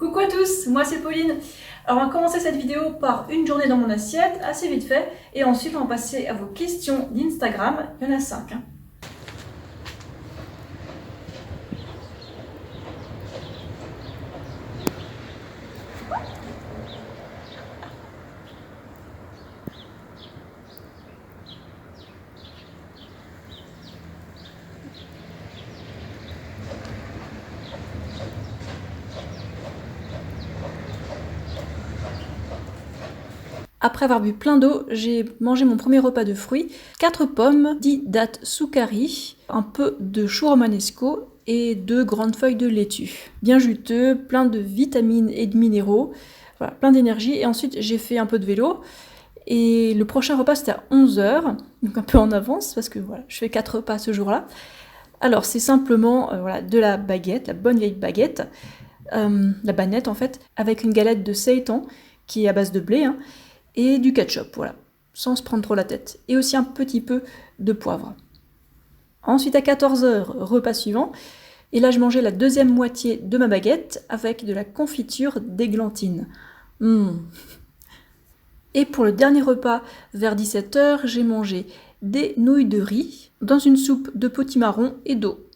Coucou à tous, moi c'est Pauline. Alors on va commencer cette vidéo par une journée dans mon assiette, assez vite fait, et ensuite on va passer à vos questions d'Instagram, il y en a 5. Après avoir bu plein d'eau, j'ai mangé mon premier repas de fruits, 4 pommes, 10 dattes soukari, un peu de chou romanesco et 2 grandes feuilles de laitue. Bien juteux, plein de vitamines et de minéraux, voilà, plein d'énergie. Et ensuite j'ai fait un peu de vélo. Et le prochain repas c'était à 11 h, donc un peu en avance parce que voilà, je fais 4 repas ce jour-là. Alors c'est simplement voilà, de la baguette, la bonne vieille baguette, la banette en fait, avec une galette de seitan qui est à base de blé, hein, et du ketchup, voilà, sans se prendre trop la tête. Et aussi un petit peu de poivre. Ensuite à 14 h, repas suivant, et là je mangeais la deuxième moitié de ma baguette avec de la confiture d'églantine. Et pour le dernier repas, vers 17 h, j'ai mangé des nouilles de riz dans une soupe de potimarron et d'eau.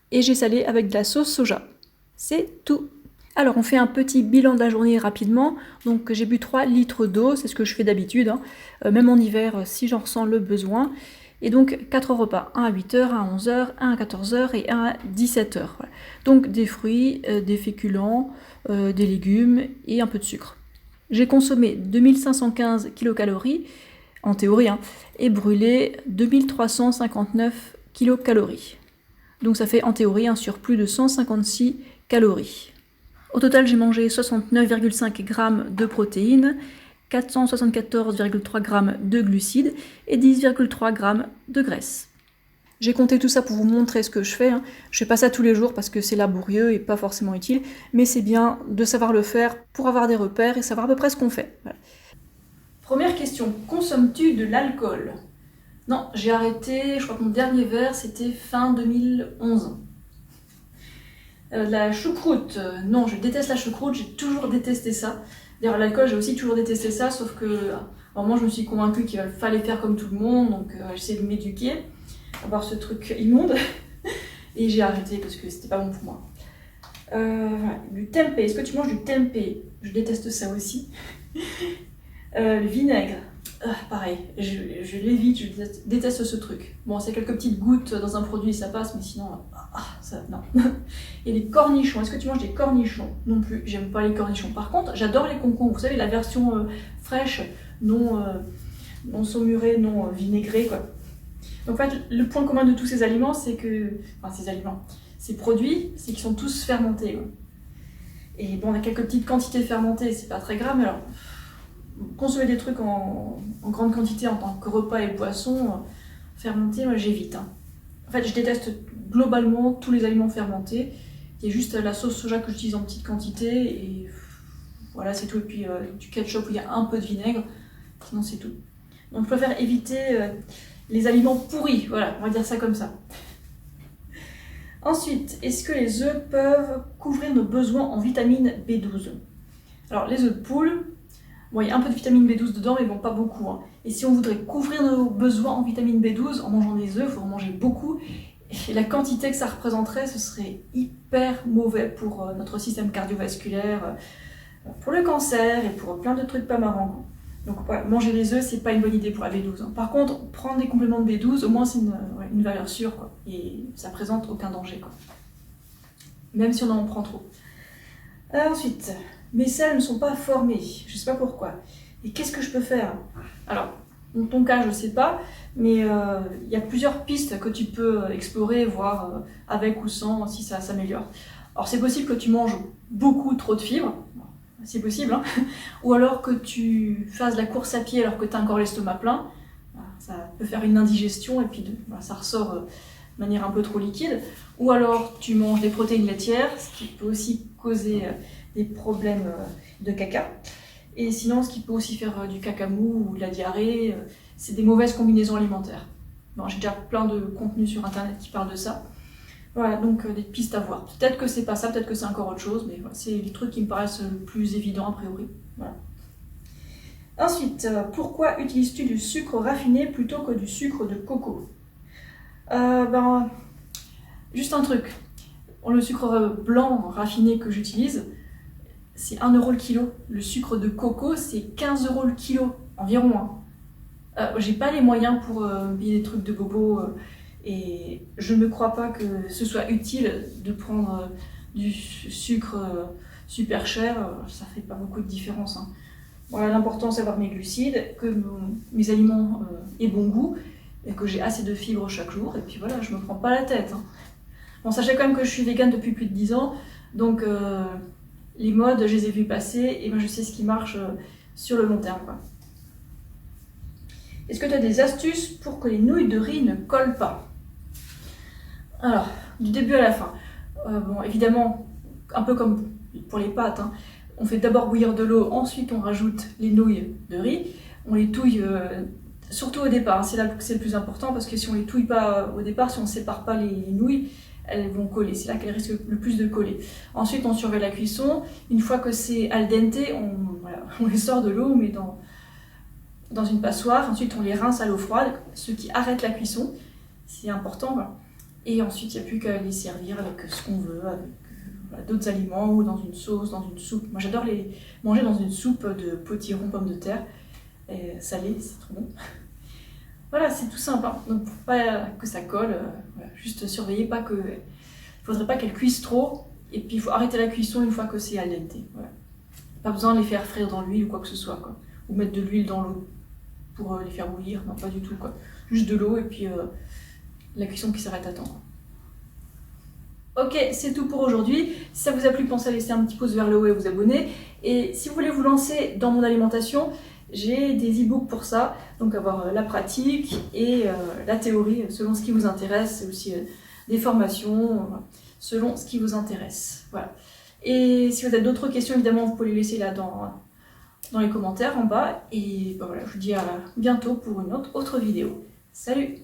Et j'ai salé avec de la sauce soja. C'est tout. Alors on fait un petit bilan de la journée rapidement. Donc j'ai bu 3 litres d'eau, c'est ce que je fais d'habitude, hein. Même en hiver si j'en ressens le besoin. Et donc 4 repas, un à 8 h, un à 11 h, un à 14 h et un à 17 h. Voilà. Donc des fruits, des féculents, des légumes et un peu de sucre. J'ai consommé 2515 kcal, en théorie, hein, et brûlé 2359 kcal. Donc ça fait en théorie un surplus de 156 calories. Au total, j'ai mangé 69,5 g de protéines, 474,3 g de glucides et 10,3 g de graisse. J'ai compté tout ça pour vous montrer ce que je fais, hein. Je fais pas ça tous les jours parce que c'est laborieux et pas forcément utile, mais c'est bien de savoir le faire pour avoir des repères et savoir à peu près ce qu'on fait. Voilà. Première question, consommes-tu de l'alcool? Non, j'ai arrêté, je crois que mon dernier verre c'était fin 2011. La choucroute, non, je déteste la choucroute, j'ai toujours détesté ça. D'ailleurs, l'alcool, j'ai aussi toujours détesté ça, sauf que à un moment, je me suis convaincue qu'il fallait faire comme tout le monde, donc j'essaie de m'éduquer, avoir ce truc immonde, et j'ai arrêté parce que c'était pas bon pour moi. Voilà. Du tempeh, est-ce que tu manges du tempeh? Je déteste ça aussi. Le vinaigre, pareil, je l'évite, je déteste ce truc. Bon, c'est quelques petites gouttes dans un produit, ça passe, mais sinon, ça, non. Et les cornichons, est-ce que tu manges des cornichons? Non plus, j'aime pas les cornichons. Par contre, j'adore les concombres, vous savez, la version fraîche, non saumurée, non vinaigrée, quoi. Donc en fait, le point commun de tous ces aliments, c'est que... Enfin, ces produits, c'est qu'ils sont tous fermentés, quoi. Et bon, on a quelques petites quantités fermentées, c'est pas très grave, mais alors... Consommer des trucs en grande quantité en tant que repas et boissons fermentés, moi j'évite, hein. En fait, je déteste globalement tous les aliments fermentés. Il y a juste la sauce soja que j'utilise en petite quantité et voilà, c'est tout. Et puis du ketchup où il y a un peu de vinaigre, sinon c'est tout. Donc je préfère éviter les aliments pourris, voilà, on va dire ça comme ça. Ensuite, est-ce que les œufs peuvent couvrir nos besoins en vitamine B12? Alors les œufs de poule, bon, il y a un peu de vitamine B12 dedans, mais bon, pas beaucoup, hein. Et si on voudrait couvrir nos besoins en vitamine B12 en mangeant des œufs, il faut en manger beaucoup. Et la quantité que ça représenterait, ce serait hyper mauvais pour notre système cardiovasculaire, pour le cancer et pour plein de trucs pas marrants. Donc ouais, manger des œufs, c'est pas une bonne idée pour la B12, hein. Par contre, prendre des compléments de B12, au moins c'est une valeur sûre, quoi. Et ça présente aucun danger, quoi. Même si on en prend trop. Ensuite... Mes selles ne sont pas formées, je ne sais pas pourquoi. Et qu'est-ce que je peux faire? Alors, dans ton cas, je ne sais pas, mais il y a plusieurs pistes que tu peux explorer, voir avec ou sans, si ça s'améliore. Alors, c'est possible que tu manges beaucoup trop de fibres, c'est possible, hein. Ou alors que tu fasses de la course à pied alors que tu as encore l'estomac plein. Ça peut faire une indigestion et puis ça ressort de manière un peu trop liquide. Ou alors, tu manges des protéines laitières, ce qui peut aussi causer... des problèmes de caca. Et sinon, ce qui peut aussi faire du caca mou ou de la diarrhée, c'est des mauvaises combinaisons alimentaires. Bon, j'ai déjà plein de contenus sur internet qui parlent de ça. Voilà, donc des pistes à voir. Peut-être que c'est pas ça, peut-être que c'est encore autre chose, mais voilà, c'est les trucs qui me paraissent le plus évidents a priori. Voilà. Ensuite, pourquoi utilises-tu du sucre raffiné plutôt que du sucre de coco? Juste un truc. Le sucre blanc raffiné que j'utilise, c'est 1 € le kilo. Le sucre de coco, c'est 15 € le kilo, environ. J'ai pas les moyens pour payer des trucs de bobo et je ne crois pas que ce soit utile de prendre du sucre super cher. Ça fait pas beaucoup de différence. Voilà, l'important c'est d'avoir mes glucides, que mes aliments aient bon goût et que j'ai assez de fibres chaque jour. Et puis voilà, je me prends pas la tête. Bon, sachez quand même que je suis végane depuis plus de 10 ans, donc les modes, je les ai vus passer et ben, je sais ce qui marche sur le long terme, quoi. Est-ce que tu as des astuces pour que les nouilles de riz ne collent pas? Alors, du début à la fin. Bon, évidemment, un peu comme pour les pâtes, on fait d'abord bouillir de l'eau, ensuite on rajoute les nouilles de riz. On les touille surtout au départ, c'est là que c'est le plus important parce que si on les touille pas au départ, si on ne sépare pas les nouilles, elles vont coller, c'est là qu'elles risquent le plus de coller. Ensuite on surveille la cuisson, une fois que c'est al dente, on les sort de l'eau, on met dans une passoire, ensuite on les rince à l'eau froide, ce qui arrête la cuisson, c'est important. Et ensuite il n'y a plus qu'à les servir avec ce qu'on veut, avec d'autres aliments ou dans une sauce, dans une soupe. Moi j'adore les manger dans une soupe de potiron pommes de terre, salée, c'est trop bon. Voilà, c'est tout simple, donc pour pas que ça colle, voilà, juste surveiller pas que... Il faudrait pas qu'elle cuise trop, et puis il faut arrêter la cuisson une fois que c'est al dente. Voilà. Pas besoin de les faire frire dans l'huile ou quoi que ce soit, quoi. Ou mettre de l'huile dans l'eau pour les faire bouillir, non pas du tout, quoi. Juste de l'eau et puis la cuisson qui s'arrête à temps. Ok, c'est tout pour aujourd'hui. Si ça vous a plu, pensez à laisser un petit pouce vers le haut et à vous abonner. Et si vous voulez vous lancer dans mon alimentation, j'ai des e-books pour ça, donc avoir la pratique et la théorie selon ce qui vous intéresse, et aussi des formations selon ce qui vous intéresse. Voilà. Et si vous avez d'autres questions, évidemment, vous pouvez les laisser là dans les commentaires en bas. Et voilà, je vous dis à bientôt pour une autre vidéo. Salut!